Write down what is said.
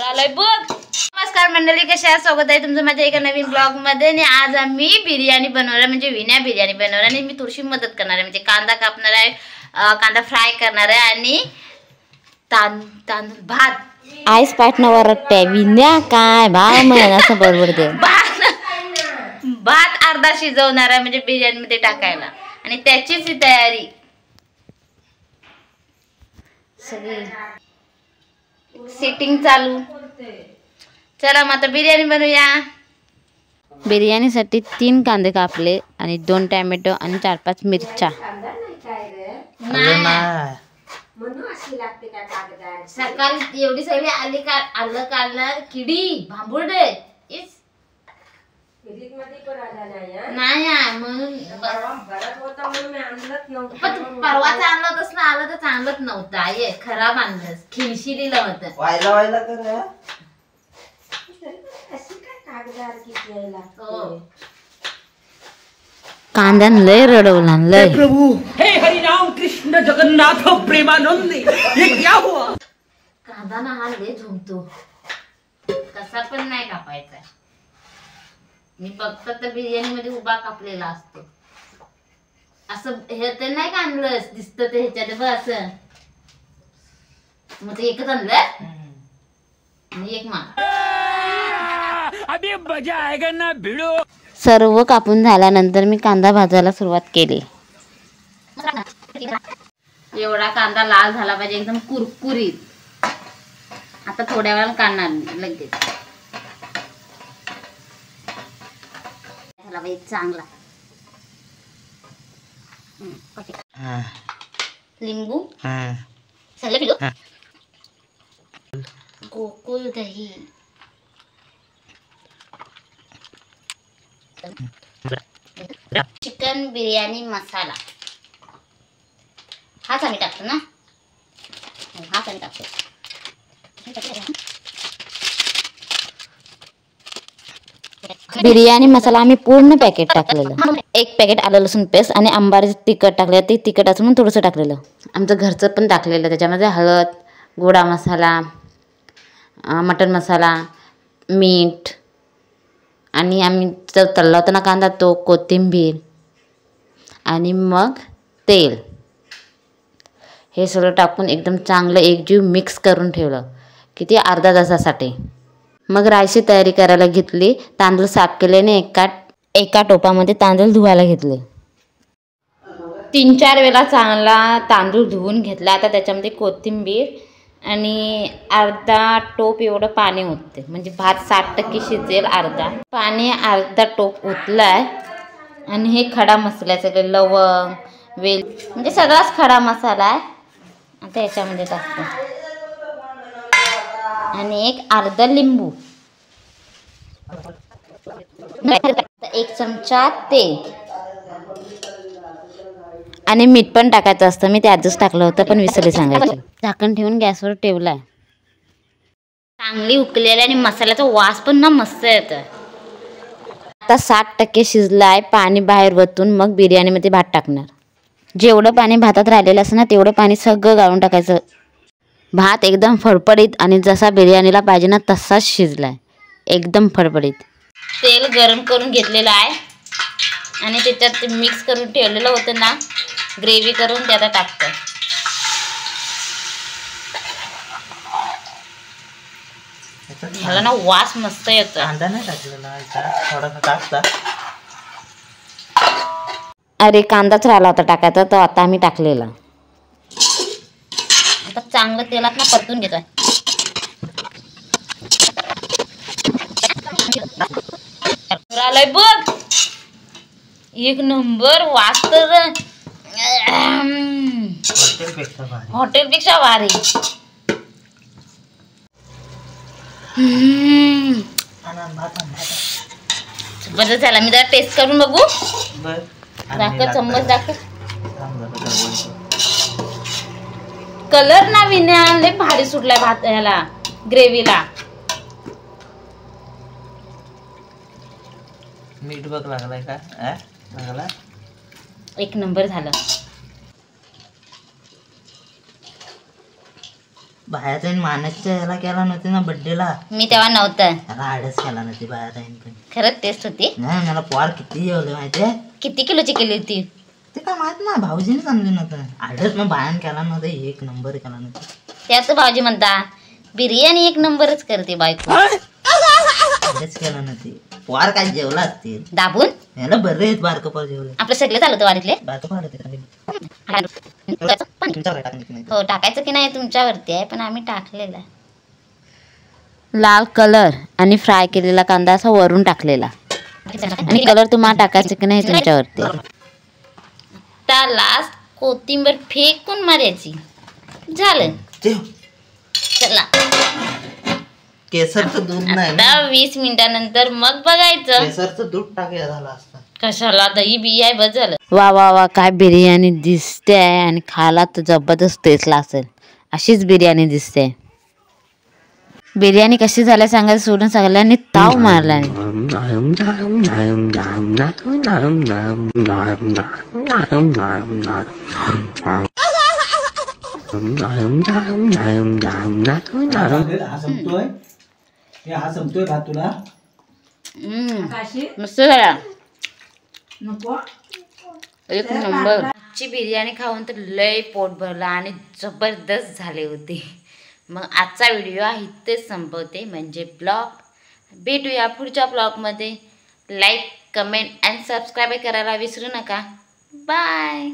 आलोय बघ. नमस्कार मंडळी, कशा आहात? स्वागत आहे तुमचं माझ्या एका नवीन ब्लॉग मध्ये. आणि आज आम्ही बिर्याणी बनवणार, म्हणजे विना बिर्याणी बनवणार. आणि मी थोडीशी मदत करणार आहे, म्हणजे कांदा कापणार आहे, कांदा फ्राय करणार आहे आणि तांदूळ भात आईस पाठणावर रट्ट्या विन्या काय भाव म्हण असं बरोबर भात अर्धा शिजवणार आहे, म्हणजे बिर्याणी मध्ये टाकायला. आणि त्याचीच ही तयारी सगळी सेटिंग चालू. चला मग आता बिर्याणी बनवूया. बिर्याणीसाठी 3 कांदे कापले आणि 2 टोमॅटो आणि 4-5 मिरच्या. सकाळी एवढी सगळी आली का आलं काढणार किडी भांबुर्डे नाही म्हणून परवाच आणलं होतस ना, आलं तर चांगलंच नव्हतं. ये खराब आणलंस, खिळशिलीला होतं. कांद्यान लय रडवला लय. प्रभु हे हरि राम कृष्ण जगन्नाथ प्रेमानंद, ये क्या हुआ? कांदा ना हा लय झुमतो, कसा पण नाही कापायचा. मी फक्त तर बिर्याणी मध्ये उभा कापलेला असतो. असं हे तर नाही का आणलंस, दिसत ते ह्याच्यात बघ असं. मग ते एकच आणलं आणि एक मान. अभी मजा आएगा ना भिड़ो. सर्व कापून झाल्यानंतर मी कांदा भाजायला सुरुवात केली. एवढा कांदा लाल झाला पाहिजे, एकदम कुरकुरीत. आता थोड्या वेळानं काढणार लगेच. झाला पाहिजे चांगला. लिंबू सगळे पिलो. गोकुळ दही, चिकन बिर्याणी मसाला हाच आम्ही टाकतो ना, हाच आम्ही टाकतो. बिर्याणी मसाला आम्ही पूर्ण पॅकेट टाकलेलं. 1 पॅकेट आलं लसूण पेस्ट आणि अंबारी तिखट टाकलेलं. ते तिखट असं म्हणून थोडंसं टाकलेलं. आमचं घरचं पण टाकलेलं. त्याच्यामध्ये हळद, गोडा मसाला, मटन मसाला, मीठ आणि आम्ही जर तळला होता ना कांदा तो, कोथिंबीर आणि मग तेल, हे सगळं टाकून एकदम चांगलं एकजीव मिक्स करून ठेवलं किती अर्धा तासासाठी. मग राईसची तयारी करायला घेतली. तांदूळ साफ केल्याने एका टोपामध्ये तांदूळ धुवायला घेतले. 3-4 वेळा चांगला तांदूळ धुवून घेतला. आता त्याच्यामध्ये कोथिंबीर आणि अर्धा टोप एवढं पाणी ओतते, म्हणजे भात 60% शिजेल. पाणी अर्धा टोप ओतलाय. आणि हे खडा मसाला आहे, सगळे लवंग, वेल, म्हणजे सगळाच खडा मसाला आहे. आता याच्यामध्ये टाकतो. आणि एक अर्धा लिंबू, 1 चमचा तेल आणि मीठ पण टाकायचं असतं. मी ते आधीच टाकलं होतं पण विसरले सांगायचं. झाकण ठेवून गॅसवर ठेवलाय. चांगली उकलेली आणि मसाल्याचा वास पण ना मस्त येतं. आता 60% शिजलाय. पाणी बाहेर वतून मग बिर्याणीमध्ये भात टाकणार. जेवढं पाणी भातात राहिलेलं असं ना, तेवढं पाणी सगळं गाळून टाकायचं. भात एकदम फडफडीत आणि जसा बिर्याणीला पाहिजे ना तसाच शिजलाय, एकदम फडफडीत. तेल गरम करून घेतलेलं आहे आणि त्याच्यात मिक्स करून ठेवलेलं होतं ना, ग्रेव्ही करून ते आता टाकतं. ह्याला ना वास मस्त येतो. कांदा नाही टाकलेला, थोडासा टाकता. अरे कांदाच राहिला होता टाकायचा, तो आता आम्ही टाकलेला. आता चांगलं तेलात ना परतून घेतोय. आलाय बघ, 1 नंबर वास तर हॉटेलपेक्षा भारी. बरं झाला, मी जरा टेस्ट करून बघू. दाखव, चम्मच दाखव. कलर ना विण्या लय भारी सुटलाय भात ह्याला, ग्रेव्हीला. मीठ बघ लागलाय का? लागला. 1 नंबर झालं. बायाताईन मानसच्या याला केला नव्हती ना बड्डेला, मी तेव्हा नव्हतं. त्याला आडच केला नव्हती बायाताईन पण. खरंच टेस्ट होती. नाही मला पोर किती जेवले माहितीये. किती किलोची केली होती? ते काय माहित ना, भाऊजीने सांगले नव्हतं. आडच मग बायान केला नव्हता, एक नंबर केला नव्हता. त्याच भाऊजी म्हणता बिर्याणी एक नंबरच करते बायको. आडच केला नव्हती. पोर काय जेवला असतील दाबून. याला बरे आहेत बारकं पोर जेवले. आपलं सगळं चालू होतं वाडीतले. बारकं पोर होते. हो टाकायचं की नाही तुमच्यावरती आहे, पण आम्ही टाकलेला. लाल कलर आणि फ्राय केलेला कांदा असा वरून टाकलेला, आणि कलर तुम्हाला टाकायचं की नाही तुमच्यावरती. त्या लास्ट कोथिंबीर फेकून मारायची. झालं. चला केसरचं दूध नाही ना, आता 20 मिनिटानंतर मग बघायचं. केसरचं दूध टाकलं झालं असतं. कशाला, दही बिही आहे बस झालं. वा वा वा, काय बिर्याणी दिसते आहे, आणि खायला तर जबरदस्त टेस्टला असेल. अशीच बिर्याणी दिसते. बिर्याणी कशी झाल्या सांगायचं सोडून सगळ्यांनी ताव मारला. हा संपतोय भात तुला मस्त झाला. नको एक नंबर. आजची बिर्याणी खाऊन तर लय पोट भरला आणि जबरदस्त झाले होते. मग आजचा व्हिडिओ इथेच संपवते, म्हणजे ब्लॉग भेटूया पुढच्या ब्लॉगमध्ये. लाईक, कमेंट आणि सबस्क्राईब करायला विसरू नका. बाय.